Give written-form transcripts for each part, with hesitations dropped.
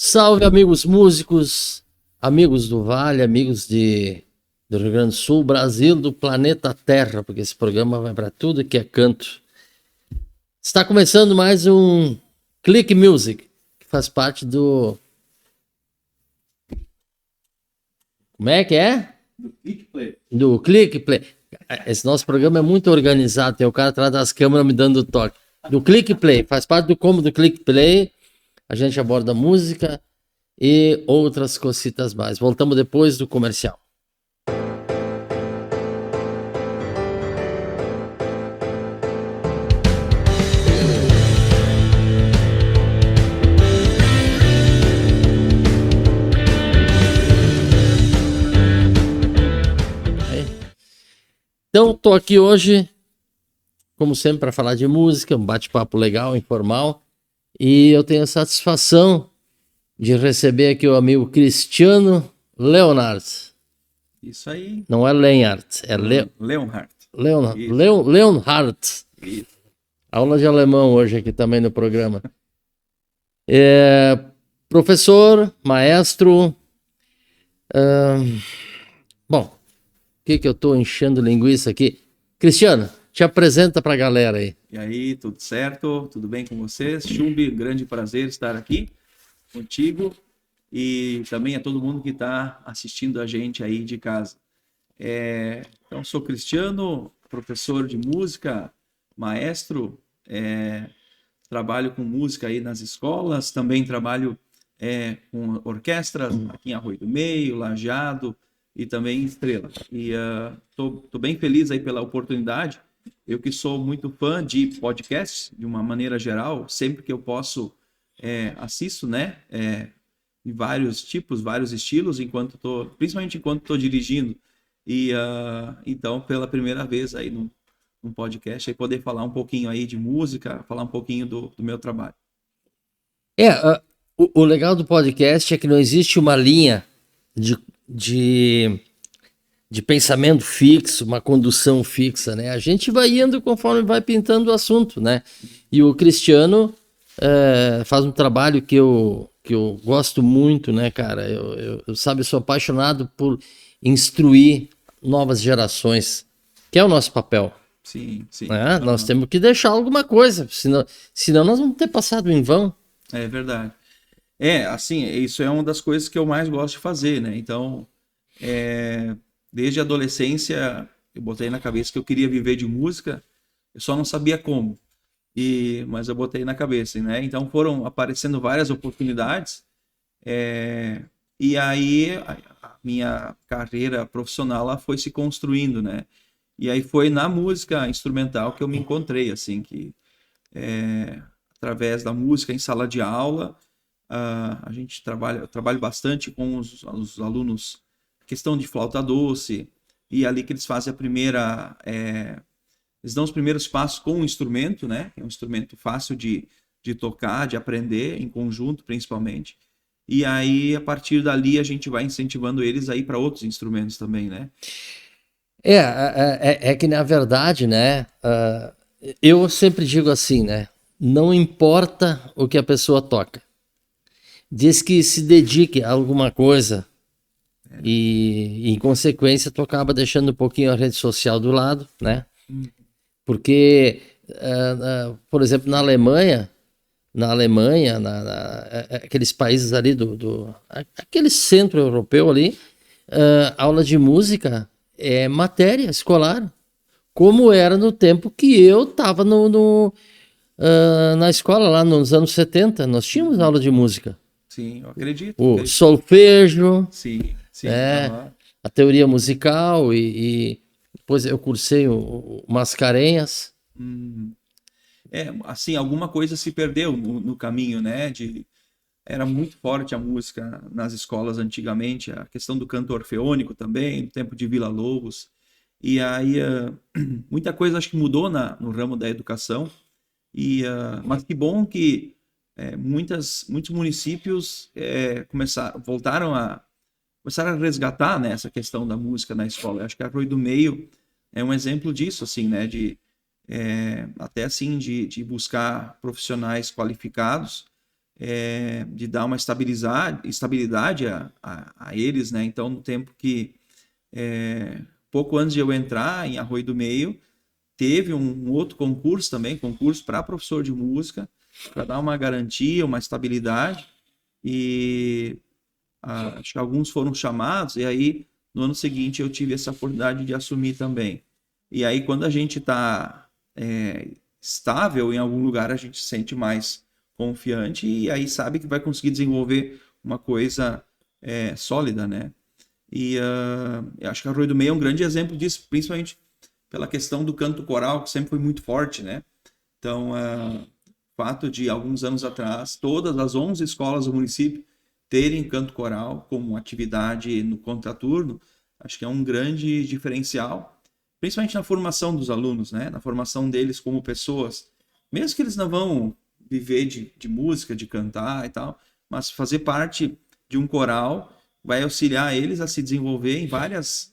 Salve, amigos músicos, amigos do Vale, do Rio Grande do Sul, Brasil, do planeta Terra, porque esse programa vai para tudo que é canto. Está começando mais um Click Music, que faz parte do... Como é que é? Do Click Play. Do Click Play. Esse nosso programa é muito organizado, tem o cara atrás das câmeras me dando toque. Do Click Play, faz parte do combo do Click Play. A gente aborda música e outras cositas mais. Voltamos depois do comercial. Então, estou aqui hoje, como sempre, para falar de música, um bate-papo legal, informal. E eu tenho a satisfação de receber aqui o amigo Cristiano Leonhardt. Isso aí. Não é Leonhardt, é Leonhardt. Leonhardt. Isso. Aula de alemão hoje aqui também no programa. Professor, maestro. Bom, o que eu estou enchendo linguiça aqui? Cristiano, te apresenta para a galera aí. E aí, tudo certo? Tudo bem com vocês? Chumbi, grande prazer estar aqui contigo e também a todo mundo que está assistindo a gente aí de casa. Então, sou Cristiano, professor de música, maestro, trabalho com música aí nas escolas, também trabalho com orquestras aqui em Arroio do Meio, Lajeado e também em Estrela. E tô bem feliz aí pela oportunidade. Eu que sou muito fã de podcasts, de uma maneira geral, sempre que eu posso assisto, né? Em vários tipos, vários estilos, principalmente enquanto estou dirigindo. E então, pela primeira vez aí num podcast, aí poder falar um pouquinho aí de música, falar um pouquinho do meu trabalho. O legal do podcast é que não existe uma linha de pensamento fixo, uma condução fixa, né? A gente vai indo conforme vai pintando o assunto, né? E o Cristiano faz um trabalho que eu gosto muito, né, cara? Eu sou apaixonado por instruir novas gerações, que é o nosso papel. Sim. Né? Nós temos que deixar alguma coisa, senão nós vamos ter passado em vão. É verdade. Assim, isso é uma das coisas que eu mais gosto de fazer, né? Então, desde a adolescência, eu botei na cabeça que eu queria viver de música, eu só não sabia como. Mas eu botei na cabeça, né? Então foram aparecendo várias oportunidades, e aí a minha carreira profissional lá foi se construindo, né? E aí foi na música instrumental que eu me encontrei, assim, que através da música em sala de aula, eu trabalho bastante com os alunos, questão de flauta doce, e ali que eles fazem eles dão os primeiros passos com o instrumento, né? É um instrumento fácil de tocar, de aprender, em conjunto principalmente. E aí, a partir dali, a gente vai incentivando eles a ir para outros instrumentos também, né? É que, na verdade, né? Eu sempre digo assim, né? Não importa o que a pessoa toca. Diz que se dedique a alguma coisa e, em consequência, tu acaba deixando um pouquinho a rede social do lado, né? Porque, por exemplo, na Alemanha, aqueles países ali aquele centro europeu ali, aula de música é matéria escolar, como era no tempo que eu estava na escola, lá nos anos 70, nós tínhamos aula de música. Sim, eu acredito. O solfejo, Sim. A teoria musical e depois eu cursei o Mascarenhas. Assim, alguma coisa se perdeu no caminho, né? Era muito forte a música nas escolas antigamente, a questão do canto orfeônico também, no tempo de Villa-Lobos. E aí, muita coisa acho que mudou no ramo da educação. Mas que bom que muitos municípios começaram a resgatar, né, essa questão da música na escola. Eu acho que Arroio do Meio é um exemplo disso, assim, né? Até assim de buscar profissionais qualificados de dar uma estabilidade a eles, né? Então, no tempo que, pouco antes de eu entrar em Arroio do Meio, teve um outro concurso também, concurso para professor de música, para dar uma garantia, uma estabilidade, e acho que alguns foram chamados, e aí no ano seguinte eu tive essa oportunidade de assumir também. E aí quando a gente está estável em algum lugar, a gente se sente mais confiante e aí sabe que vai conseguir desenvolver uma coisa sólida, né? E eu acho que Arroio do Meio é um grande exemplo disso, principalmente pela questão do canto coral, que sempre foi muito forte, né? Então, o fato de, alguns anos atrás, todas as 11 escolas do município terem canto coral como atividade no contraturno, acho que é um grande diferencial, principalmente na formação dos alunos, né? Na formação deles como pessoas. Mesmo que eles não vão viver de música, de cantar e tal, mas fazer parte de um coral vai auxiliar eles a se desenvolver em várias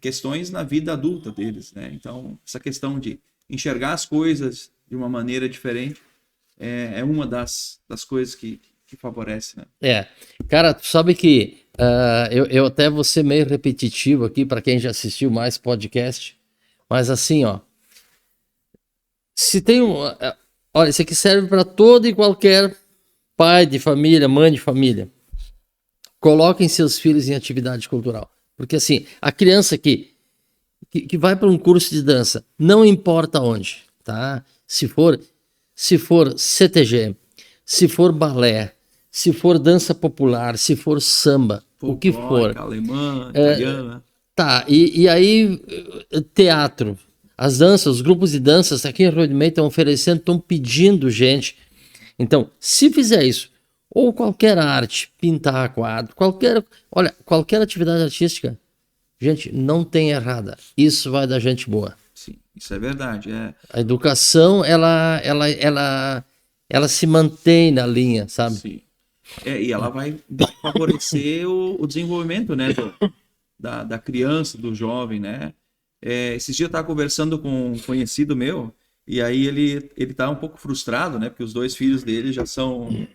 questões na vida adulta deles, né? Então, essa questão de enxergar as coisas de uma maneira diferente é uma das coisas que favorece, né? Cara, tu sabe que eu até vou ser meio repetitivo aqui para quem já assistiu mais podcast, mas assim, ó, se tem olha, isso aqui serve para todo e qualquer pai de família, mãe de família. Coloquem seus filhos em atividade cultural. Porque assim, a criança que vai para um curso de dança, não importa onde, tá? Se for CTG, se for balé, se for dança popular, se for samba, o que for. Alemã, italiana. Tá, e aí teatro, as danças, os grupos de danças aqui em Arroio do Meio estão oferecendo, estão pedindo gente. Então, se fizer isso, ou qualquer arte, pintar quadro, qualquer atividade artística, gente, não tem errada. Isso vai dar gente boa. Sim, isso é verdade. A educação, ela se mantém na linha, sabe? Sim. E ela vai favorecer o desenvolvimento, né, da criança, do jovem, né? Esses dias eu estava conversando com um conhecido meu, e aí ele tá um pouco frustrado, né? Porque os 2 filhos dele já são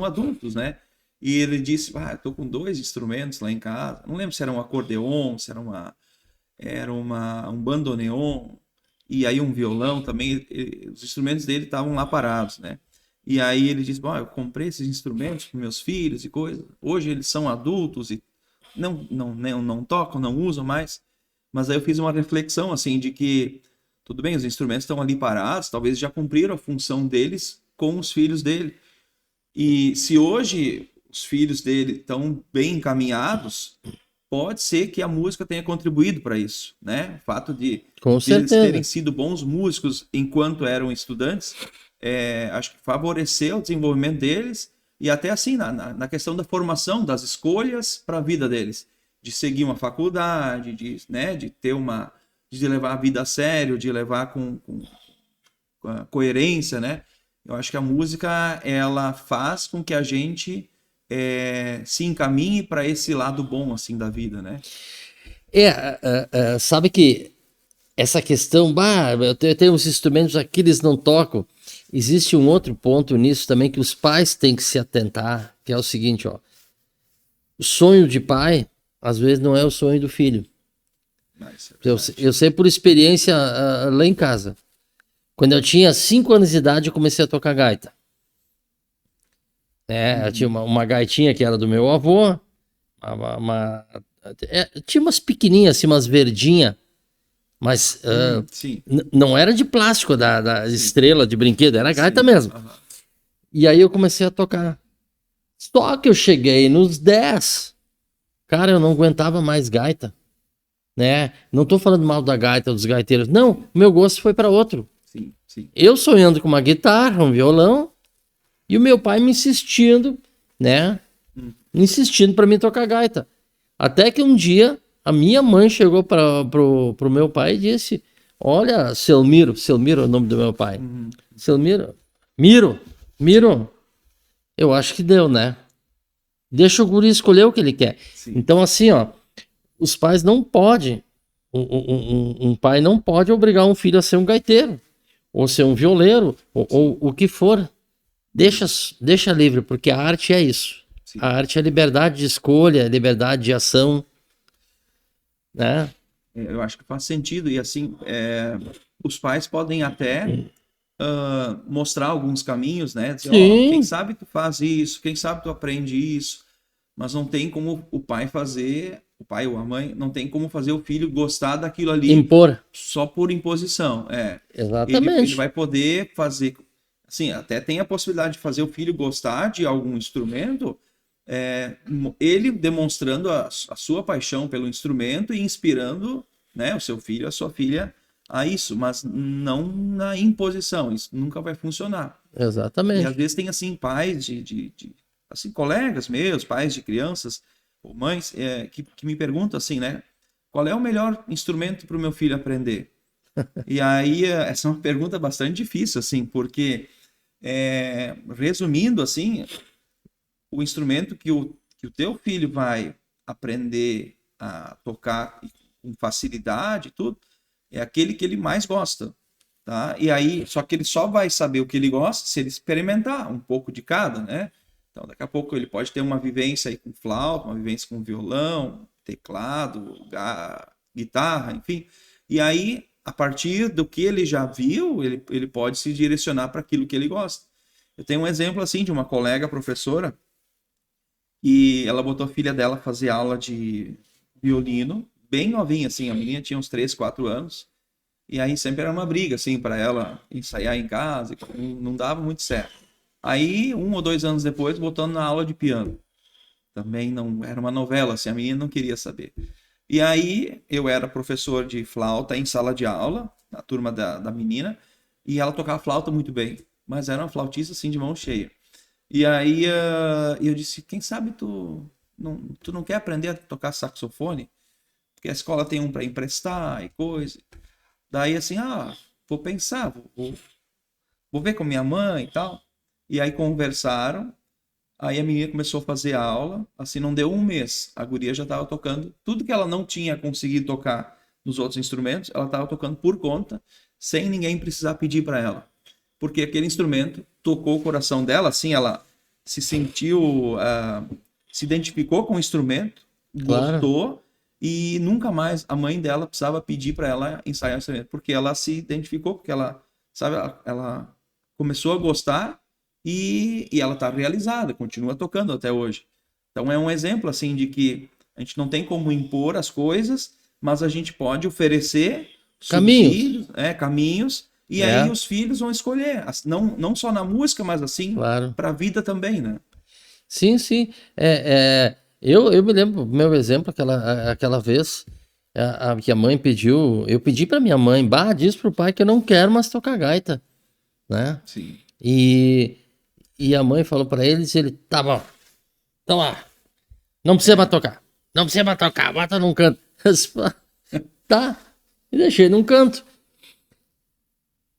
adultos, né? E ele disse, eu tô com 2 instrumentos lá em casa. Não lembro se era um acordeon, se era um bandoneon, e aí um violão também. Os instrumentos dele estavam lá parados, né? E aí ele disse, eu comprei esses instrumentos para meus filhos e coisa. Hoje eles são adultos e não tocam, não usam mais. Mas aí eu fiz uma reflexão, assim, de que, tudo bem, os instrumentos estão ali parados, talvez já cumpriram a função deles com os filhos dele. E se hoje os filhos dele estão bem encaminhados, pode ser que a música tenha contribuído para isso, né? O fato de eles terem sido bons músicos enquanto eram estudantes, acho que favoreceu o desenvolvimento deles e até assim, na questão da formação, das escolhas para a vida deles. De seguir uma faculdade, de ter de levar a vida a sério, de levar com a coerência, né? Eu acho que a música, ela faz com que a gente se encaminhe para esse lado bom, assim, da vida, né? Sabe que essa questão, eu tenho uns instrumentos aqui, eles não tocam. Existe um outro ponto nisso também que os pais têm que se atentar, que é o seguinte, ó. O sonho de pai, às vezes, não é o sonho do filho. Eu sei por experiência lá em casa. Quando eu tinha 5 anos de idade, eu comecei a tocar gaita. Eu tinha uma gaitinha que era do meu avô, tinha umas pequenininhas, assim, umas verdinhas, mas não era de plástico da estrela de brinquedo, era gaita mesmo. E aí eu comecei a tocar. Só que eu cheguei nos 10, cara, eu não aguentava mais gaita, né? Não tô falando mal da gaita, dos gaiteiros, não, meu gosto foi para outro. Sim. Eu sonhando com uma guitarra, um violão, e o meu pai me insistindo, né? Insistindo para mim tocar gaita. Até que um dia a minha mãe chegou pro meu pai e disse: olha, Selmiro é o nome do meu pai. Selmiro, Miro, eu acho que deu, né? Deixa o guri escolher o que ele quer. Sim. Então, assim, ó, os pais não podem, um pai não pode obrigar um filho a ser um gaiteiro, ou ser um violeiro, ou o que for, deixa livre, porque a arte é isso. Sim. A arte é liberdade de escolha, liberdade de ação, né? Eu acho que faz sentido. E assim, os pais podem até mostrar alguns caminhos, né? Dizer, ó, quem Sim, sabe tu faz isso, quem sabe tu aprende isso, mas não tem como o pai fazer, o pai ou a mãe, não tem como fazer o filho gostar daquilo ali impor. só por imposição. Ele Exatamente. vai poder fazer, assim, até tem a possibilidade de fazer o filho gostar de algum instrumento, ele demonstrando a sua paixão pelo instrumento e inspirando, né, o seu filho, a sua filha a isso, mas não na imposição. Isso nunca vai funcionar. E às Exatamente. vezes tem assim pais assim colegas meus, pais de crianças ou mães que me perguntam assim, né? Qual é o melhor instrumento para o meu filho aprender? E aí essa é uma pergunta bastante difícil, assim, porque resumindo assim, o instrumento que o teu filho vai aprender a tocar com facilidade e tudo, é aquele que ele mais gosta, tá? E aí, só que ele só vai saber o que ele gosta se ele experimentar um pouco de cada, né? Então, daqui a pouco ele pode ter uma vivência aí com flauta, uma vivência com violão, teclado, guitarra, enfim. E aí, a partir do que ele já viu, ele pode se direcionar para aquilo que ele gosta. Eu tenho um exemplo assim de uma colega professora e ela botou a filha dela fazer aula de violino, bem novinha, assim, a menina tinha uns 3, 4 anos, e aí sempre era uma briga, assim, para ela ensaiar em casa, não dava muito certo. Aí, 1 ou 2 anos depois, botando na aula de piano. Também não era uma novela, assim, a menina não queria saber. E aí, eu era professor de flauta em sala de aula, na turma da menina, e ela tocava flauta muito bem, mas era uma flautista, assim, de mão cheia. E aí eu disse, quem sabe tu não quer aprender a tocar saxofone? Porque a escola tem um para emprestar e coisa. Daí assim, vou pensar, vou ver com minha mãe e tal. E aí conversaram, aí a menina começou a fazer aula, assim não deu um mês, a guria já estava tocando tudo que ela não tinha conseguido tocar nos outros instrumentos, ela estava tocando por conta, sem ninguém precisar pedir para ela. Porque aquele instrumento tocou o coração dela, assim, ela se sentiu, se identificou com o instrumento, Claro. gostou, e nunca mais a mãe dela precisava pedir para ela ensaiar o instrumento, porque ela se identificou, porque ela, sabe, ela começou a gostar e ela está realizada, continua tocando até hoje. Então é um exemplo assim de que a gente não tem como impor as coisas, mas a gente pode oferecer Caminhos. subsídios, caminhos, e aí É, os filhos vão escolher, não só na música, mas assim claro. para a vida também, né? Sim, sim. Eu me lembro, meu exemplo, aquela vez, que a mãe pediu, eu pedi para minha mãe, diz pro pai que eu não quero mais tocar gaita, né? Sim. E, e a mãe falou para ele, tá bom, então lá, não precisa mais tocar, não precisa mais tocar, bota num canto. Eu disse, tá, e deixei num canto.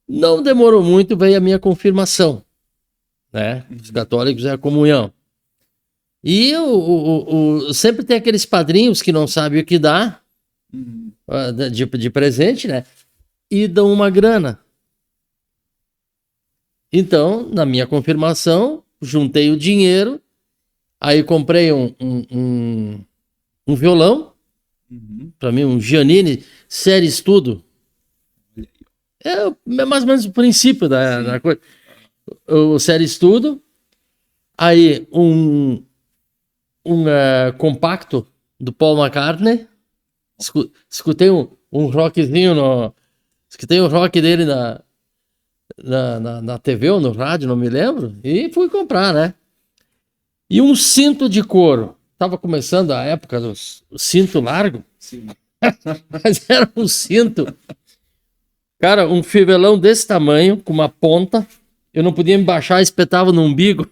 Não demorou muito, veio a minha confirmação, né? Os Uhum. católicos é a comunhão. E sempre tem aqueles padrinhos que não sabem o que dá Uhum. de presente, né? E dão uma grana. Então, na minha confirmação, juntei o dinheiro, aí comprei um violão, Uhum. para mim, um Giannini Série Estudo. É mais ou menos o princípio da Sim. coisa. O Série Estudo, aí um compacto do Paul McCartney. Escutei um rockzinho no. Escutei um rock dele na TV ou no rádio, não me lembro, e fui comprar, né? E um cinto de couro. Tava começando a época do cinto largo, Sim. mas era um cinto, cara, um fivelão desse tamanho, com uma ponta. Eu não podia me baixar, espetava no umbigo.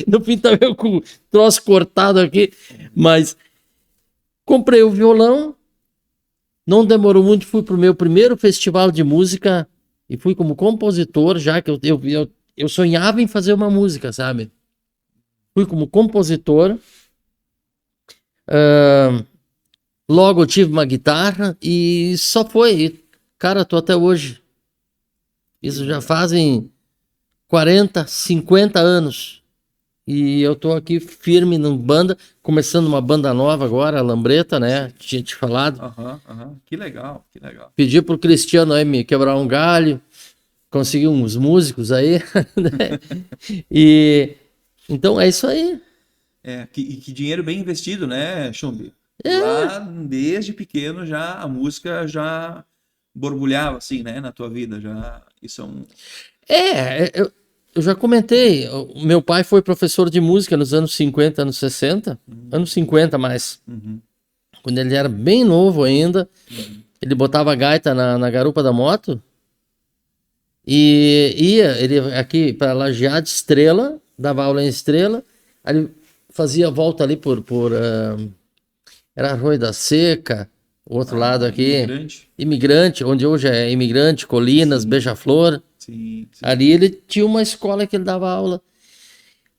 No fim tá meio com o troço cortado aqui, mas comprei o violão. Não demorou muito, fui pro meu primeiro festival de música e fui como compositor, já que eu sonhava em fazer uma música, sabe? Fui como compositor. Logo eu tive uma guitarra e só foi. Cara, tô até hoje. Isso já fazem 40, 50 anos. E eu tô aqui firme na banda, começando uma banda nova agora, a Lambreta, né? Tinha te falado. Que legal, que legal. Pedi pro Cristiano aí me quebrar um galho, conseguir uns músicos aí, né? E então é isso aí. Que dinheiro bem investido, né, Chumbi? É. Lá, desde pequeno, já a música já borbulhava, assim, né, na tua vida. Já, isso é um... Eu já comentei, o meu pai foi professor de música nos anos 50, anos 60, anos 50 mais. Quando ele era bem novo ainda, ele botava a gaita na garupa da moto e ia ele aqui para Lajeado de Estrela, dava aula em Estrela, aí ele fazia a volta ali era Arroio da Seca, o outro lado aqui, Imigrante, onde hoje é Imigrante, Colinas, Beija-Flor. Sim. Ali ele tinha uma escola que ele dava aula.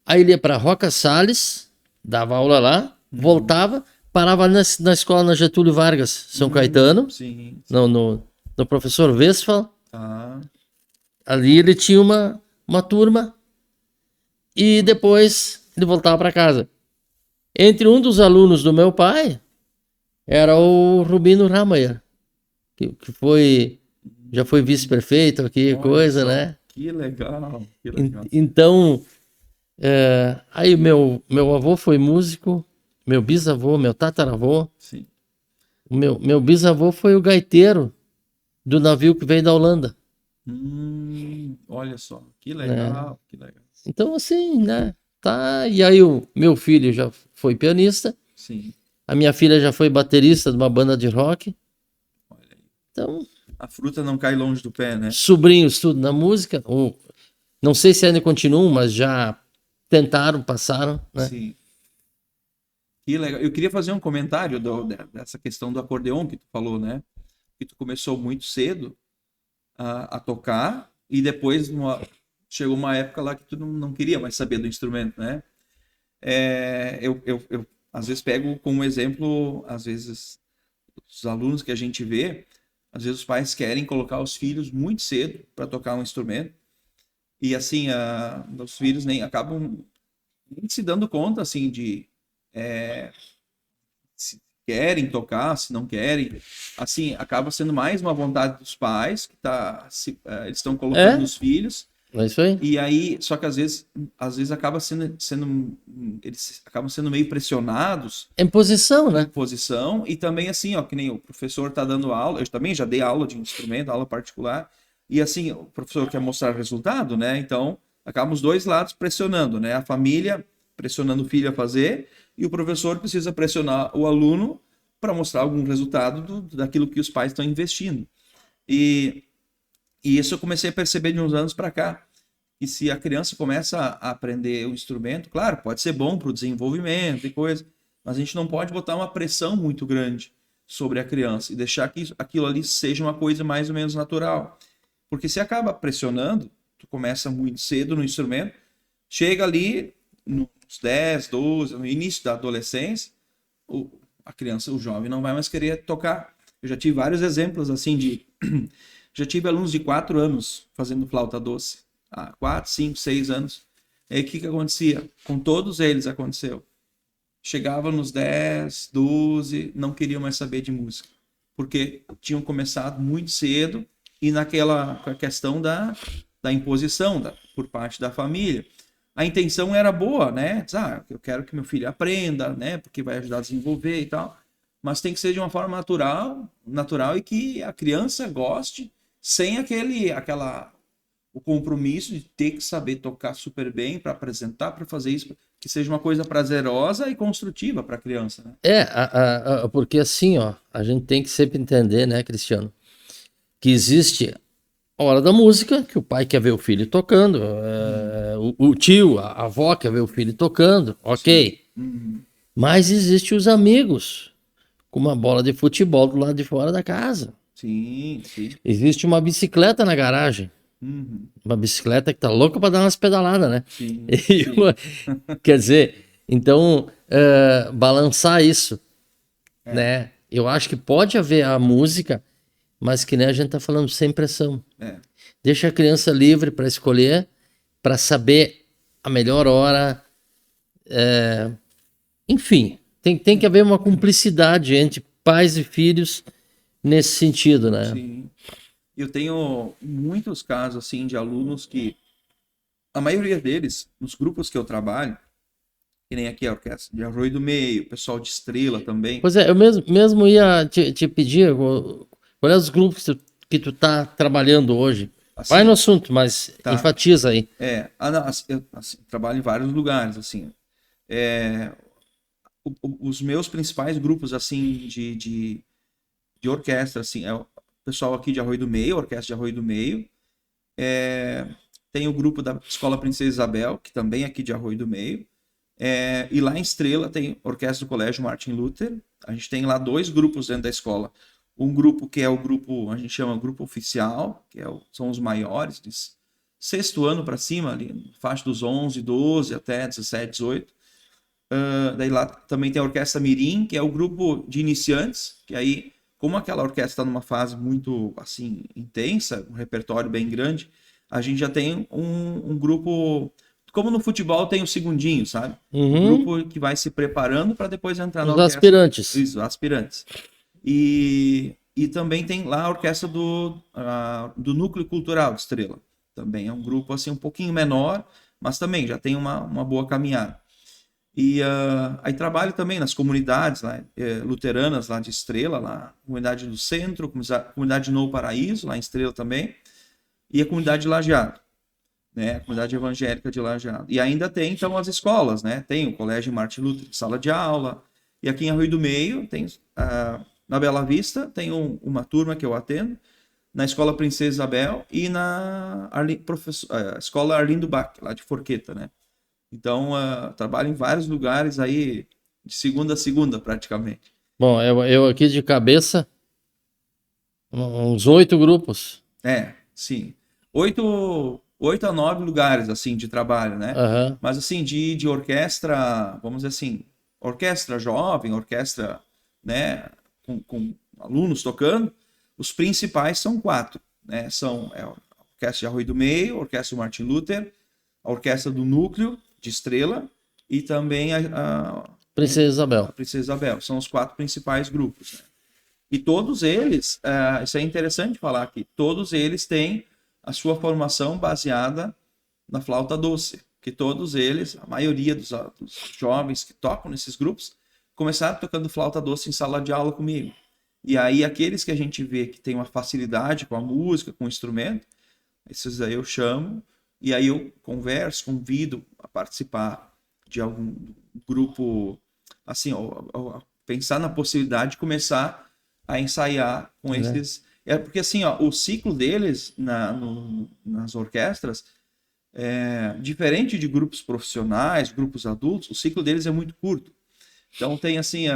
Aí ele ia para Roca Salles, dava aula lá, voltava, parava na escola na Getúlio Vargas, São Caetano, no professor Westphal. Ali ele tinha uma turma e depois ele voltava para casa. Entre um dos alunos do meu pai era o Rubino Ramayer, que já foi vice-prefeito aqui, coisa, né? Que legal, que legal. Então, aí meu avô foi músico, meu bisavô, meu tataravô. Sim. Meu bisavô foi o gaiteiro do navio que veio da Holanda. Olha só, que legal, que legal. Então, assim, né? Tá, e aí o meu filho já foi pianista. Sim. A minha filha já foi baterista de uma banda de rock. Olha aí. Então... A fruta não cai longe do pé, né? Sobrinhos tudo na música. Não sei se ainda continuam, mas já tentaram, passaram, né? Sim. Que legal. Eu queria fazer um comentário dessa questão do acordeon que tu falou, né? Que tu começou muito cedo a tocar e depois chegou uma época lá que tu não queria mais saber do instrumento, né? Eu às vezes pego como exemplo, às vezes, os alunos que a gente vê, às vezes os pais querem colocar os filhos muito cedo para tocar um instrumento e assim, os filhos nem acabam nem se dando conta assim de se querem tocar, se não querem, assim, acaba sendo mais uma vontade dos pais que eles estão colocando nos filhos. É isso aí. E aí, só que às vezes acaba eles acabam sendo meio pressionados. Em posição, né? Em posição, e também assim, ó, que nem o professor tá dando aula, eu também já dei aula de instrumento, aula particular, e assim, o professor quer mostrar resultado, né? Então, acabam os dois lados pressionando, né? A família pressionando o filho a fazer, e o professor precisa pressionar o aluno para mostrar algum resultado daquilo que os pais estão investindo. E isso eu comecei a perceber de uns anos para cá. E se a criança começa a aprender o instrumento, claro, pode ser bom para o desenvolvimento e coisa, mas a gente não pode botar uma pressão muito grande sobre a criança e deixar que aquilo ali seja uma coisa mais ou menos natural. Porque se acaba pressionando, tu começa muito cedo no instrumento, chega ali nos 10, 12, no início da adolescência, a criança, o jovem não vai mais querer tocar. Eu já tive vários exemplos assim já tive alunos de 4 anos fazendo flauta doce. 4, 5, 6 anos. E aí o que acontecia? Com todos eles aconteceu. Chegava nos 10, 12, não queriam mais saber de música. Porque tinham começado muito cedo e naquela questão da imposição por parte da família. A intenção era boa, né? Eu quero que meu filho aprenda, né? Porque vai ajudar a desenvolver e tal. Mas tem que ser de uma forma natural e que a criança goste sem o compromisso de ter que saber tocar super bem para apresentar, para fazer isso, que seja uma coisa prazerosa e construtiva para a criança, né? Porque assim, ó, a gente tem que sempre entender, né, Cristiano, que existe a hora da música, que o pai quer ver o filho tocando, o tio, a avó quer ver o filho tocando, ok. Mas existe os amigos com uma bola de futebol do lado de fora da casa. Sim. Existe uma bicicleta na garagem. Uma bicicleta que tá louca para dar umas pedaladas, né? Sim. Quer dizer, então, balançar isso, né? Eu acho que pode haver a música, mas que nem a gente tá falando, sem pressão. Deixa a criança livre para escolher, para saber a melhor hora. Enfim, tem que haver uma cumplicidade entre pais e filhos nesse sentido, né? Sim. Eu tenho muitos casos assim de alunos que a maioria deles, nos grupos que eu trabalho, que nem aqui a orquestra de Arroio do Meio, pessoal de Estrela também. Pois é, eu mesmo ia te pedir qual é os grupos que tu tá trabalhando hoje. Vai no Assim, assunto, mas tá. enfatiza aí. Não, assim, eu assim, trabalho em vários lugares, assim. É, os meus principais grupos, assim, de orquestra, assim, é o pessoal aqui de Arroio do Meio, Orquestra de Arroio do Meio. Tem o grupo da Escola Princesa Isabel, que também é aqui de Arroio do Meio. E lá em Estrela tem a Orquestra do Colégio Martin Luther. A gente tem lá 2 grupos dentro da escola. Um grupo que é o grupo, a gente chama grupo oficial, que são os maiores, de 6º ano para cima, ali, faixa dos 11, 12 até 17, 18. Daí lá também tem a Orquestra Mirim, que é o grupo de iniciantes, que aí, como aquela orquestra está numa fase muito assim intensa, um repertório bem grande, a gente já tem um grupo, como no futebol tem o segundinho, sabe? O Uhum. grupo que vai se preparando para depois entrar na Os orquestra. aspirantes. Isso, aspirantes. E também tem lá a orquestra do Núcleo Cultural de Estrela. Também é um grupo assim um pouquinho menor, mas também já tem uma boa caminhada. E aí trabalho também nas comunidades lá, luteranas lá de Estrela, lá, comunidade do Centro, comunidade Novo Paraíso, lá em Estrela também, e a comunidade de Lajeado, né? A comunidade evangélica de Lajeado. E ainda tem, então, as escolas, né? Tem o Colégio Martin Luther, sala de aula, e aqui em Arroio do Meio, tem, na Bela Vista, tem uma turma que eu atendo, na Escola Princesa Isabel e na Escola Arlindo Bach, lá de Forqueta, né? Então, trabalho em vários lugares aí, de segunda a segunda, praticamente. Bom, eu aqui de cabeça, uns 8 grupos. Sim. 8 a 9 lugares, assim, de trabalho, né? Aham. Mas, assim, de orquestra, vamos dizer assim, orquestra jovem, orquestra, né, com alunos tocando, os principais são 4, né? São a Orquestra de Arroio do Meio, a Orquestra do Martin Luther, a Orquestra do Núcleo, de Estrela, e também Princesa a Isabel. Princesa Isabel. São os 4 principais grupos, né? E todos eles, isso é interessante falar aqui, todos eles têm a sua formação baseada na flauta doce. Que todos eles, a maioria dos jovens que tocam nesses grupos, começaram tocando flauta doce em sala de aula comigo. E aí aqueles que a gente vê que tem uma facilidade com a música, com o instrumento, esses aí eu chamo, e aí eu converso, convido a participar de algum grupo, assim, pensar na possibilidade de começar a ensaiar com Né? esses. Porque assim, ó, o ciclo deles nas orquestras, diferente de grupos profissionais, grupos adultos, o ciclo deles é muito curto. Então tem assim,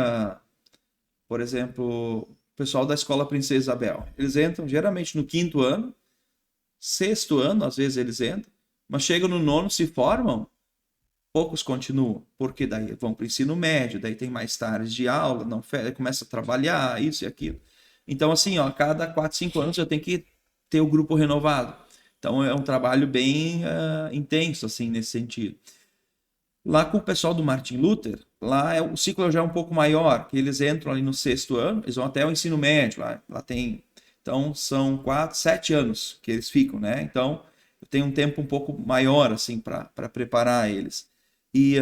por exemplo, o pessoal da Escola Princesa Isabel. Eles entram geralmente no 5º ano, 6º ano, às vezes eles entram, mas chegam no 9º, se formam, poucos continuam, porque daí vão para o ensino médio, daí tem mais tardes de aula, não começa a trabalhar, isso e aquilo. Então, assim, ó, a cada 4, 5 anos eu tenho que ter o grupo renovado. Então, é um trabalho bem intenso, assim, nesse sentido. Lá com o pessoal do Martin Luther, lá o ciclo já é um pouco maior, que eles entram ali no 6º ano, eles vão até o ensino médio, lá tem. Então, são 4, 7 anos que eles ficam, né? Então, eu tenho um tempo um pouco maior, assim, para preparar eles. E,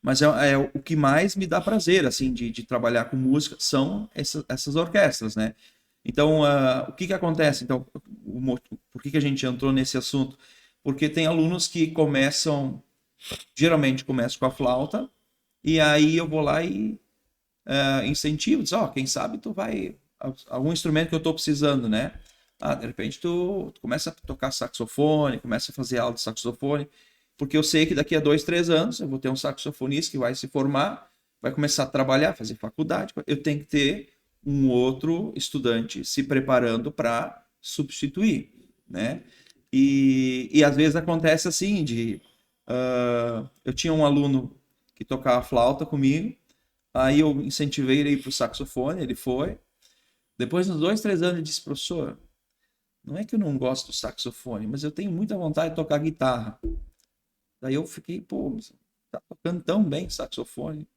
mas é o que mais me dá prazer, assim, de trabalhar com música, são essas orquestras, né? Então, o que acontece? Então, por que a gente entrou nesse assunto? Porque tem alunos que geralmente começam com a flauta, e aí eu vou lá e incentivo, diz, quem sabe tu vai, algum instrumento que eu estou precisando, né? De repente tu começa a tocar saxofone, começa a fazer aula de saxofone, porque eu sei que daqui a 2, 3 anos eu vou ter um saxofonista que vai se formar, vai começar a trabalhar, fazer faculdade, eu tenho que ter um outro estudante se preparando para substituir, né? E às vezes acontece assim, eu tinha um aluno que tocava flauta comigo, aí eu incentivei ele a ir para o saxofone, ele foi. Depois, uns 2, 3 anos, ele disse, professor, não é que eu não gosto do saxofone, mas eu tenho muita vontade de tocar guitarra. Daí eu fiquei, pô, tá tocando tão bem saxofone.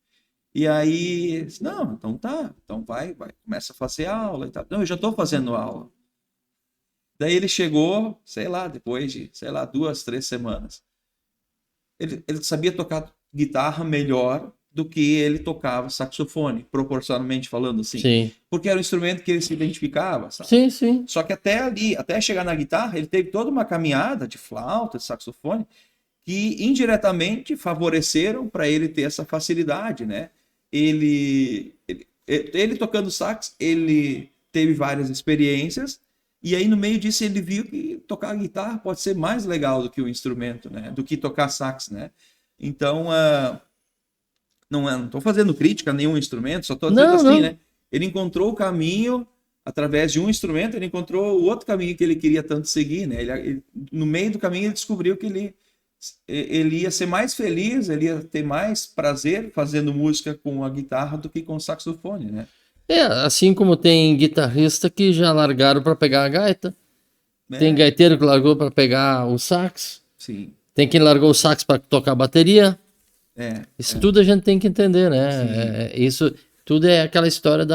E aí, disse, não, então tá, então vai, começa a fazer aula e tal. Não, eu já estou fazendo aula. Daí ele chegou, sei lá, depois de, sei lá, 2, 3 semanas. Ele sabia tocar guitarra melhor do que ele tocava saxofone, proporcionalmente falando assim. Sim. Porque era um instrumento que ele se identificava, sabe? Sim, sim. Só que até ali, até chegar na guitarra, ele teve toda uma caminhada de flauta, de saxofone, que indiretamente favoreceram para ele ter essa facilidade, né? Ele tocando sax, ele teve várias experiências, e aí no meio disso ele viu que tocar guitarra pode ser mais legal do que o instrumento, né? Do que tocar sax, né? Então, não estou fazendo crítica a nenhum instrumento, só estou dizendo Não, assim, não. né? Ele encontrou o caminho através de um instrumento, ele encontrou o outro caminho que ele queria tanto seguir, né? No meio do caminho ele descobriu que ele ia ser mais feliz, ele ia ter mais prazer fazendo música com a guitarra do que com o saxofone, né? Assim como tem guitarrista que já largaram para pegar a gaita, tem É, gaiteiro que largou para pegar o sax, sim, tem quem largou o sax para tocar bateria. Isso tudo a gente tem que entender, né? Isso tudo é aquela história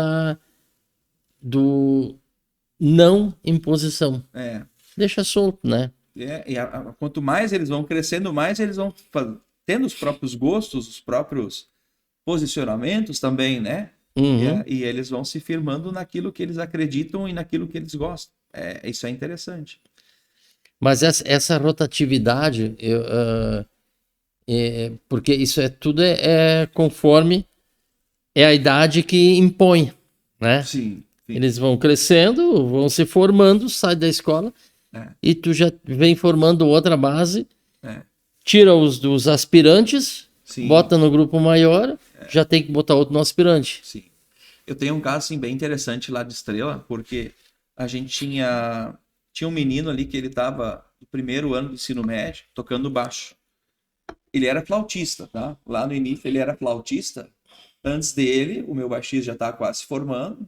do não imposição. Deixa solto, né? Quanto mais eles vão crescendo, mais eles vão tendo os próprios gostos, os próprios posicionamentos também, né? Uhum. E eles vão se firmando naquilo que eles acreditam e naquilo que eles gostam. Isso é interessante. Mas essa rotatividade, porque isso tudo é conforme é a idade que impõe, né? Sim. Eles vão crescendo, vão se formando, sai da escola e tu já vem formando outra base, tira os dos aspirantes, Sim. bota no grupo maior, já tem que botar outro no aspirante. Sim. Eu tenho um caso assim, bem interessante lá de Estrela, porque a gente tinha um menino ali que ele estava no primeiro ano do ensino médio tocando baixo. Ele era flautista, tá? Lá no início ele era flautista. Antes dele, o meu baixista já estava quase se formando.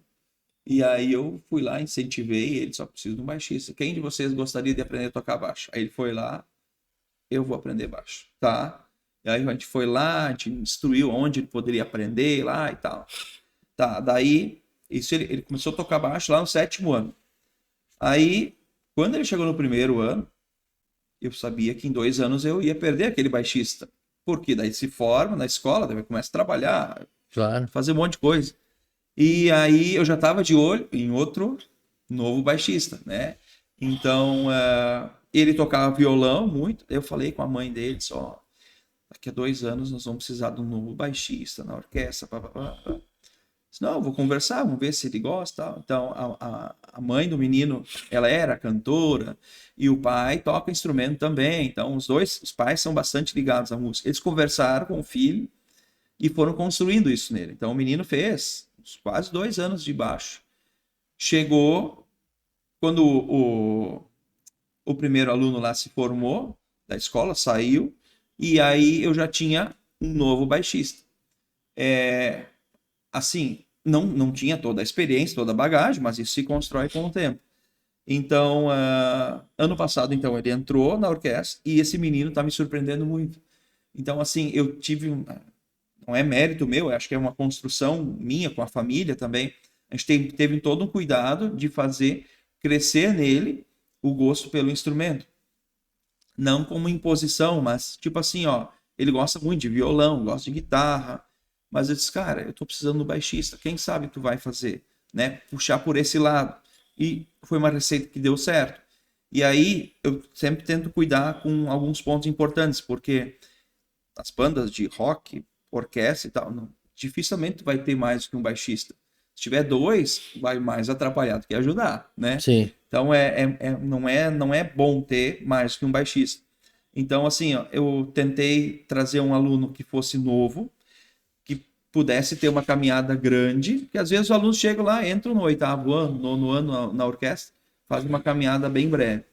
E aí eu fui lá, incentivei ele, só preciso de um baixista. Quem de vocês gostaria de aprender a tocar baixo? Aí ele foi lá, eu vou aprender baixo, tá? E aí a gente foi lá, a gente instruiu onde ele poderia aprender lá e tal. Tá, daí isso ele começou a tocar baixo lá no 7º ano. Aí, quando ele chegou no primeiro ano, eu sabia que em 2 anos eu ia perder aquele baixista. Porque daí se forma na escola, daí começa a trabalhar, Claro. fazer um monte de coisa. E aí eu já estava de olho em outro novo baixista, né? Então, ele tocava violão muito. Eu falei com a mãe dele, só daqui a 2 anos nós vamos precisar de um novo baixista na orquestra. Não, vou conversar, vamos ver se ele gosta. Então, a mãe do menino, ela era cantora e o pai toca instrumento também. Então, os pais são bastante ligados à música. Eles conversaram com o filho e foram construindo isso nele. Então, o menino fez quase 2 anos de baixo. Chegou quando o primeiro aluno lá se formou da escola, saiu, e aí eu já tinha um novo baixista. Assim, não tinha toda a experiência, toda a bagagem, mas isso se constrói com o tempo. Então, ano passado, então, ele entrou na orquestra e esse menino está me surpreendendo muito. Então, assim, eu tive... Não é mérito meu, acho que é uma construção minha com a família também. A gente teve todo um cuidado de fazer crescer nele o gosto pelo instrumento. Não como imposição, mas tipo assim, ó, ele gosta muito de violão, gosta de guitarra, mas eu disse, cara, eu tô precisando do baixista, quem sabe tu vai fazer, né? Puxar por esse lado. E foi uma receita que deu certo. E aí eu sempre tento cuidar com alguns pontos importantes, porque as bandas de rock, orquestra e tal, dificilmente tu vai ter mais do que um baixista. Se tiver 2, vai mais atrapalhar do que ajudar, né? Sim. Então não é bom ter mais do que um baixista. Então, assim, ó, eu tentei trazer um aluno que fosse novo, que pudesse ter uma caminhada grande, porque às vezes os alunos chegam lá, entram no 8º ano, 9º ano na orquestra, fazem uma caminhada bem breve.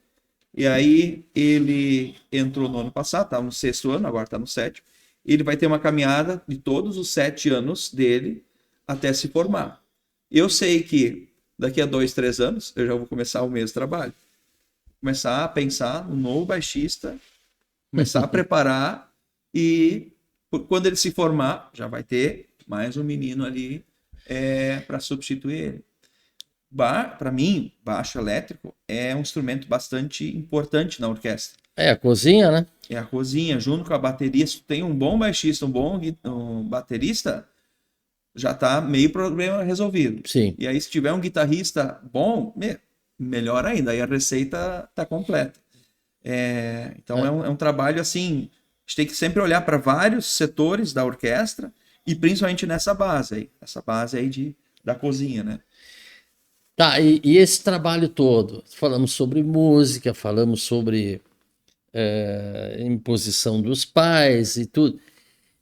E aí ele entrou no ano passado, estava no 6º ano, agora está no 7º. Ele vai ter uma caminhada de todos os 7 anos dele até se formar. Eu sei que daqui a 2, 3 anos eu já vou começar o mesmo trabalho. começar a pensar no novo baixista, começar a preparar e quando ele se formar, já vai ter mais um menino ali para substituir ele. Para mim, baixo elétrico é um instrumento bastante importante na orquestra. É, a cozinha, né? É a cozinha, junto com a bateria. Se tu tem um bom baixista, um baterista, já tá meio problema resolvido. Sim. E aí, se tiver um guitarrista bom, melhor ainda, aí a receita tá completa. Então é um trabalho assim, a gente tem que sempre olhar para vários setores da orquestra e principalmente nessa base aí da cozinha, né? Tá, e esse trabalho todo? Falamos sobre música, falamos sobre imposição dos pais e tudo.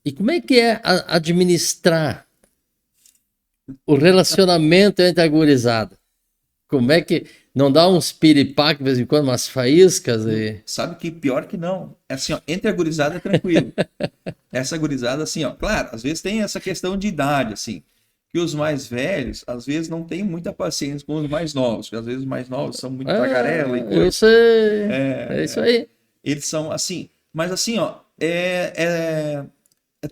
E como é que é administrar o relacionamento entre a gurizada? Como é que não dá uns piripaque de vez em quando, umas faíscas? Sabe que pior que não. É assim, ó, entre a gurizada é tranquilo. Essa gurizada, assim, ó, claro, às vezes tem essa questão de idade, assim, que os mais velhos, às vezes, não têm muita paciência com os mais novos, porque às vezes os mais novos são muito tagarela e coisa. Eu sei. É isso aí. Eles são assim, mas assim, ó, é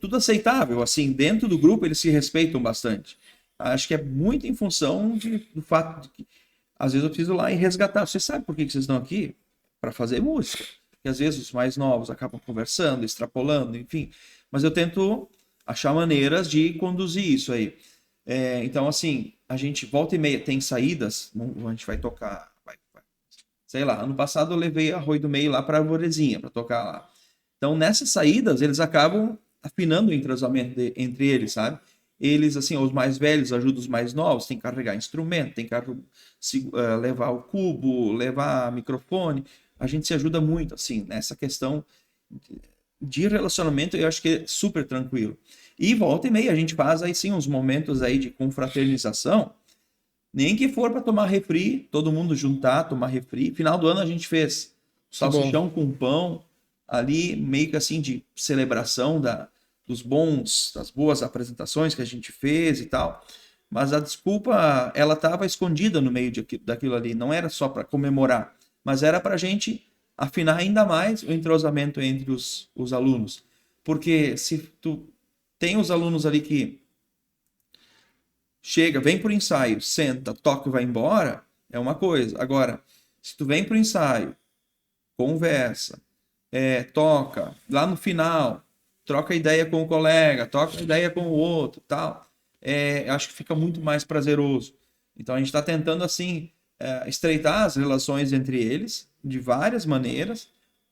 tudo aceitável, assim, dentro do grupo eles se respeitam bastante. Acho que é muito em função do fato de que às vezes eu preciso ir lá e resgatar. Você sabe por que vocês estão aqui? Para fazer música. Porque às vezes os mais novos acabam conversando, extrapolando, enfim. Mas eu tento achar maneiras de conduzir isso aí. Então, assim, a gente volta e meia tem saídas, a gente vai tocar. Sei lá, ano passado eu levei a Arroio do Meio lá para a Arvorezinha, para tocar lá. Então, nessas saídas, eles acabam afinando o entrosamento entre eles, sabe? Eles, assim, os mais velhos ajudam os mais novos, tem que carregar instrumento, tem que levar o cubo, levar microfone. A gente se ajuda muito, assim, nessa questão de relacionamento, eu acho que é super tranquilo. E volta e meia, a gente faz aí sim uns momentos aí de confraternização, nem que for para tomar refri, todo mundo juntar, tomar refri. Final do ano a gente fez salsichão com pão, ali meio que assim de celebração das boas apresentações que a gente fez e tal. Mas a desculpa, ela estava escondida no meio daquilo ali. Não era só para comemorar, mas era para a gente afinar ainda mais o entrosamento entre os alunos. Porque se tu tem os alunos ali que chega, vem pro ensaio, senta, toca e vai embora, é uma coisa. Agora, se tu vem pro ensaio, conversa, toca, lá no final, troca ideia com o colega, troca ideia com o outro, tal, acho que fica muito mais prazeroso. Então a gente está tentando assim estreitar as relações entre eles de várias maneiras,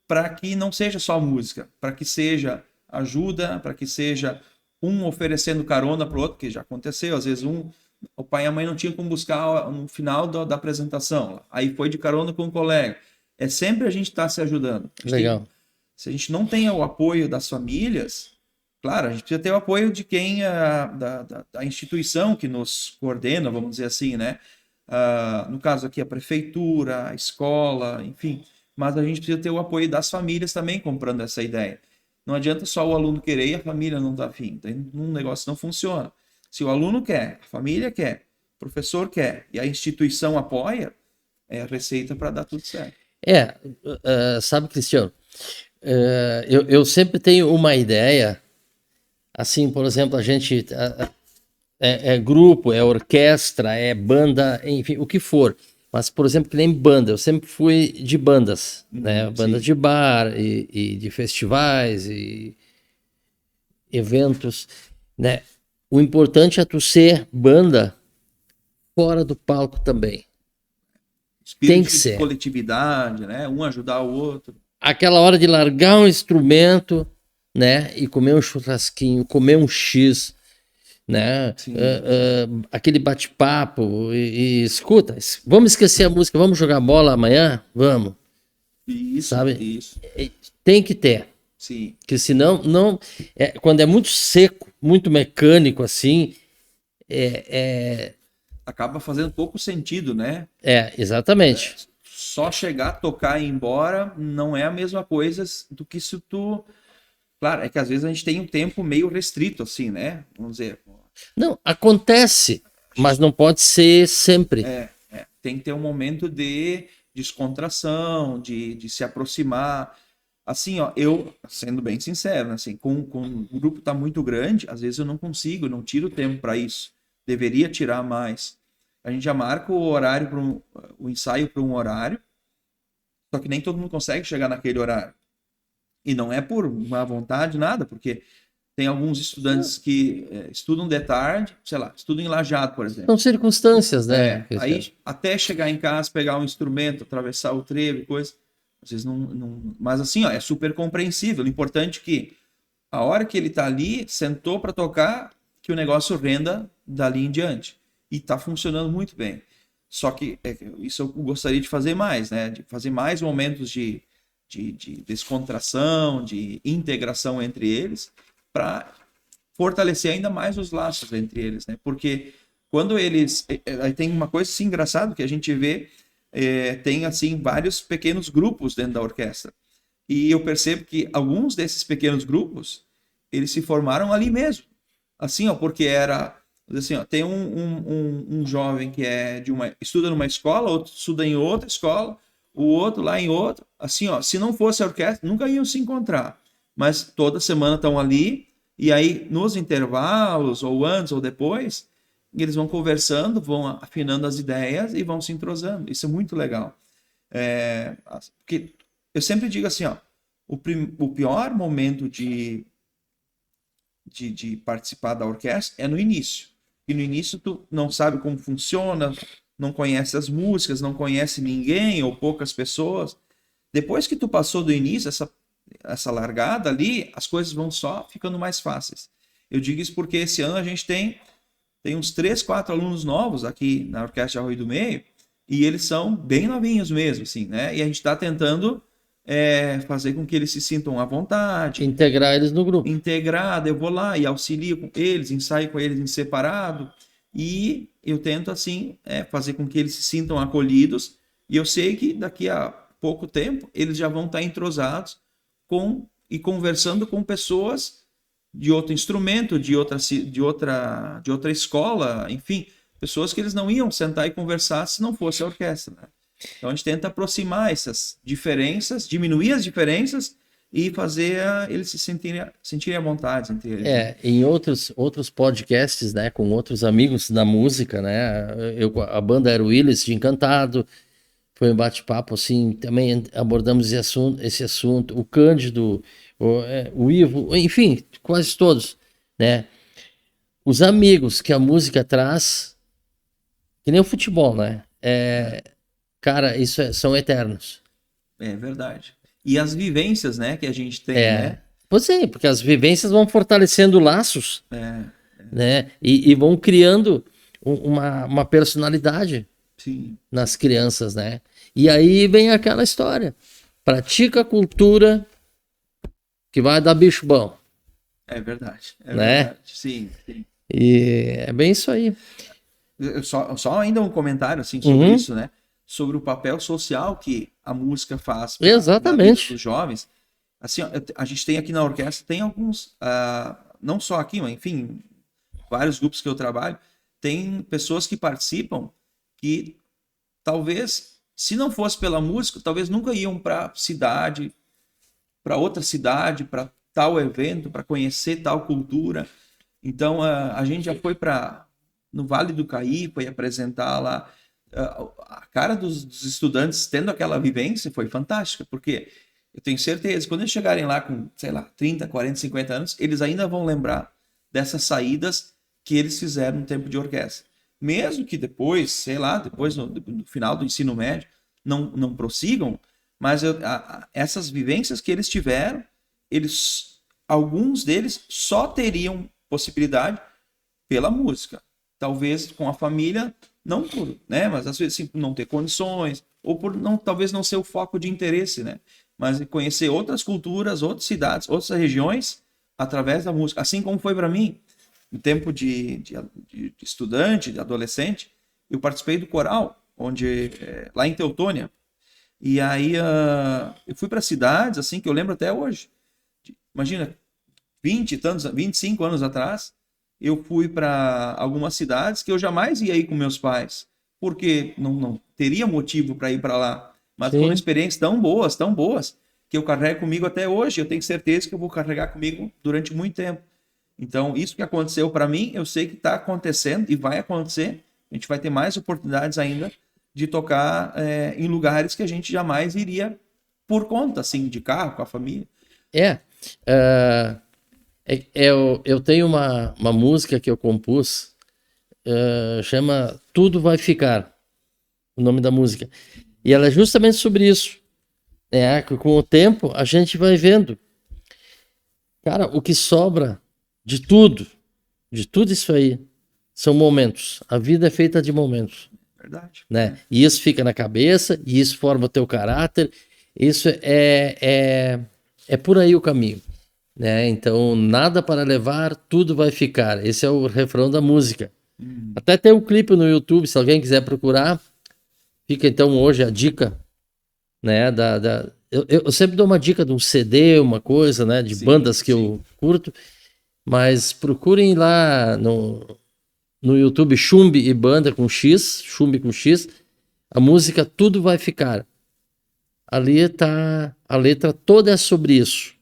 para que não seja só música, para que seja ajuda, para que seja um oferecendo carona para o outro, que já aconteceu, às vezes o pai e a mãe não tinham como buscar no final da apresentação, aí foi de carona com o colega. É sempre a gente estar se ajudando. Legal. Se a gente não tem o apoio das famílias, claro, a gente precisa ter o apoio de quem, da instituição que nos coordena, vamos dizer assim, né? No caso aqui, a prefeitura, a escola, enfim. Mas a gente precisa ter o apoio das famílias também comprando essa ideia. Não adianta só o aluno querer e a família não está afim. Então, um negócio não funciona. Se o aluno quer, a família quer, o professor quer e a instituição apoia, é a receita para dar tudo certo. Sabe, Cristiano, eu sempre tenho uma ideia, assim, por exemplo, a gente é grupo, é orquestra, é banda, enfim, o que for. Mas, por exemplo, que nem banda, eu sempre fui de bandas, né? Bandas de bar e de festivais e eventos, né? O importante é tu ser banda fora do palco também. Espírito Tem que de ser. coletividade, né? Um ajudar o outro. Aquela hora de largar um instrumento, né? E comer um churrasquinho, comer um X, né? Aquele bate-papo e escuta, vamos esquecer a música, vamos jogar bola amanhã? Vamos. Isso, sabe? Isso. Tem que ter. Sim. Porque senão, quando é muito seco, muito mecânico assim, acaba fazendo pouco sentido, né? Exatamente. Só chegar, tocar e ir embora não é a mesma coisa do que se tu... Claro, é que às vezes a gente tem um tempo meio restrito, assim, né? Vamos dizer... Não, acontece, mas não pode ser sempre. Tem que ter um momento de descontração, de se aproximar. Assim, ó, eu, sendo bem sincero, né, assim, com o grupo tá muito grande, às vezes eu não consigo, não tiro tempo para isso. Deveria tirar mais. A gente já marca o horário o ensaio para um horário, só que nem todo mundo consegue chegar naquele horário. E não é por má vontade, nada, porque tem alguns estudantes que estudam de tarde, sei lá, estudam em Lajeado, por exemplo. São circunstâncias, né, Cristiano? Aí até chegar em casa, pegar um instrumento, atravessar o trevo e coisa, às vezes não... Mas assim, ó, é super compreensível. O importante é que a hora que ele tá ali, sentou para tocar, que o negócio renda dali em diante. E tá funcionando muito bem. Só que isso eu gostaria de fazer mais, né? De fazer mais momentos de descontração, de integração entre eles, para fortalecer ainda mais os laços entre eles, né? Porque quando eles... tem uma coisa assim engraçada que a gente vê, tem assim vários pequenos grupos dentro da orquestra. E eu percebo que alguns desses pequenos grupos, eles se formaram ali mesmo. Assim, ó, porque era... Assim, ó, tem um jovem que estuda numa escola, outro estuda em outra escola, o outro lá em outra. Assim, ó, se não fosse a orquestra, nunca iam se encontrar. Mas toda semana estão ali, e aí nos intervalos, ou antes ou depois, eles vão conversando, vão afinando as ideias e vão se entrosando. Isso é muito legal. Porque eu sempre digo assim, ó, o pior momento de participar da orquestra é no início. E no início tu não sabe como funciona, não conhece as músicas, não conhece ninguém ou poucas pessoas. Depois que tu passou do início, essa largada ali, as coisas vão só ficando mais fáceis. Eu digo isso porque esse ano a gente tem uns 3, 4 alunos novos aqui na Orquestra de Arroio do Meio, e eles são bem novinhos mesmo, assim, né? E a gente está tentando fazer com que eles se sintam à vontade. Integrar eles no grupo. Integrado, eu vou lá e auxilio com eles, ensaio com eles em separado, e eu tento, assim, fazer com que eles se sintam acolhidos, e eu sei que daqui a pouco tempo eles já vão estar entrosados e conversando com pessoas de outro instrumento, de outra escola, enfim, pessoas que eles não iam sentar e conversar se não fosse a orquestra, né? Então a gente tenta aproximar essas diferenças, diminuir as diferenças e fazer eles se sentirem à vontade entre eles. Em outros podcasts, né, com outros amigos da música, né, a banda Aero Willis de Encantado, foi um bate-papo, assim, também abordamos esse assunto, o Cândido, o Ivo, enfim, quase todos, né, os amigos que a música traz, que nem o futebol, né, cara, são eternos. É verdade. E as vivências, né, que a gente tem, né? Pois é, porque as vivências vão fortalecendo laços, né? E vão criando uma personalidade. Sim. Nas crianças, né? E aí vem aquela história. Pratica a cultura que vai dar bicho bom. É verdade. Né? Verdade. Sim. E é bem isso aí. Só ainda um comentário assim, sobre isso, né? Sobre o papel social que a música faz na vida dos jovens. Assim, a gente tem aqui na orquestra, tem alguns, não só aqui, mas enfim, vários grupos que eu trabalho, tem pessoas que participam que talvez, se não fosse pela música, talvez nunca iam para outra cidade, para tal evento, para conhecer tal cultura. Então, a gente já foi no Vale do Caípa e apresentar lá. A cara dos estudantes tendo aquela vivência foi fantástica, porque eu tenho certeza, quando eles chegarem lá com, sei lá, 30, 40, 50 anos, eles ainda vão lembrar dessas saídas que eles fizeram no tempo de orquestra. Mesmo que depois, sei lá, depois no final do ensino médio, não prossigam, mas essas vivências que eles tiveram, alguns deles só teriam possibilidade pela música. Talvez com a família, não por, né? Mas às vezes assim, por não ter condições, ou por talvez não ser o foco de interesse, né? Mas conhecer outras culturas, outras cidades, outras regiões, através da música. Assim como foi para mim, no tempo de estudante, de adolescente, eu participei do coral, lá em Teutônia. E aí eu fui para cidades, assim, que eu lembro até hoje. Imagina, 25 anos atrás, eu fui para algumas cidades que eu jamais ia ir com meus pais, porque não teria motivo para ir para lá. Mas Sim. foram experiências tão boas, que eu carrego comigo até hoje. Eu tenho certeza que eu vou carregar comigo durante muito tempo. Então, isso que aconteceu para mim, eu sei que está acontecendo e vai acontecer. A gente vai ter mais oportunidades ainda de tocar em lugares que a gente jamais iria por conta, assim, de carro, com a família. Eu tenho uma música que eu compus, chama Tudo Vai Ficar, o nome da música. E ela é justamente sobre isso. Com o tempo, a gente vai vendo. Cara, o que sobra de tudo isso aí, são momentos. A vida é feita de momentos. Verdade. Né? E isso fica na cabeça, e isso forma o teu caráter. Isso é por aí o caminho. Né? Então, nada para levar, tudo vai ficar. Esse é o refrão da música. Até tem um clipe no YouTube, se alguém quiser procurar. Fica então hoje a dica, né? Eu sempre dou uma dica de um CD, uma coisa, né? De bandas que eu curto. Mas procurem lá no YouTube Chumbi e Banda com X, Chumbi com X. A música Tudo Vai Ficar. Ali tá, a letra toda é sobre isso.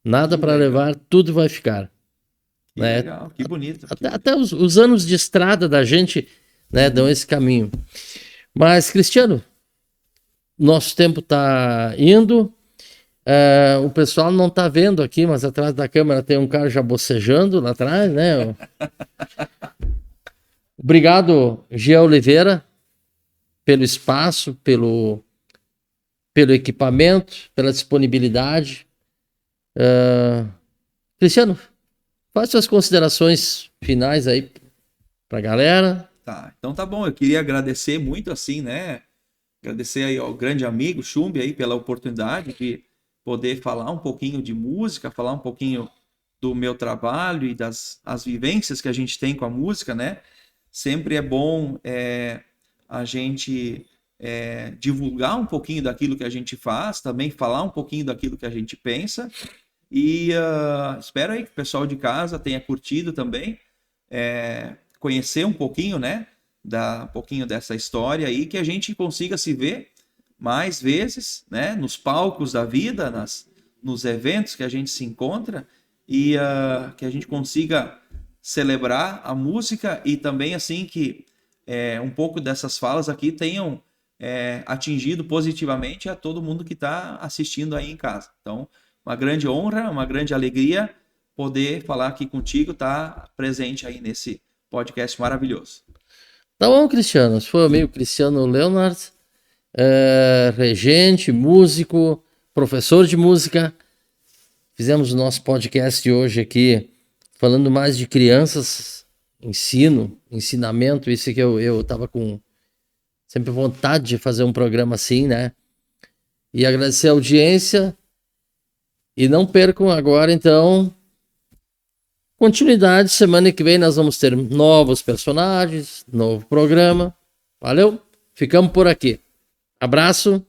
Nada para levar, tudo vai ficar. Que né? legal, que bonito. Até os anos de estrada da gente, né, dão esse caminho. Mas, Cristiano, nosso tempo está indo. O pessoal não está vendo aqui, mas atrás da câmera tem um cara já bocejando lá atrás, né? Obrigado, Gia Oliveira, pelo espaço, pelo equipamento, pela disponibilidade. Cristiano, faz suas considerações finais aí pra galera. Tá, então tá bom. Eu queria agradecer muito, assim, né? Agradecer aí ao grande amigo Chumbi aí pela oportunidade de poder falar um pouquinho de música, falar um pouquinho do meu trabalho e as vivências que a gente tem com a música, né? Sempre é bom a gente divulgar um pouquinho daquilo que a gente faz, também falar um pouquinho daquilo que a gente pensa. E espero aí que o pessoal de casa tenha curtido também, conhecer um pouquinho, né? Um pouquinho dessa história aí, que a gente consiga se ver mais vezes, né? Nos palcos da vida, nos eventos que a gente se encontra e que a gente consiga celebrar a música e também assim que um pouco dessas falas aqui tenham atingido positivamente a todo mundo que está assistindo aí em casa. Então, uma grande honra, uma grande alegria poder falar aqui contigo, estar presente aí nesse podcast maravilhoso. Tá bom, Cristiano. Esse foi o amigo Cristiano Leonard, regente, músico, professor de música. Fizemos o nosso podcast de hoje aqui falando mais de crianças, ensinamento. Isso que eu tava com sempre vontade de fazer um programa assim, né? E agradecer a audiência. E não percam agora, então, continuidade. Semana que vem nós vamos ter novos personagens, novo programa. Valeu? Ficamos por aqui. Abraço.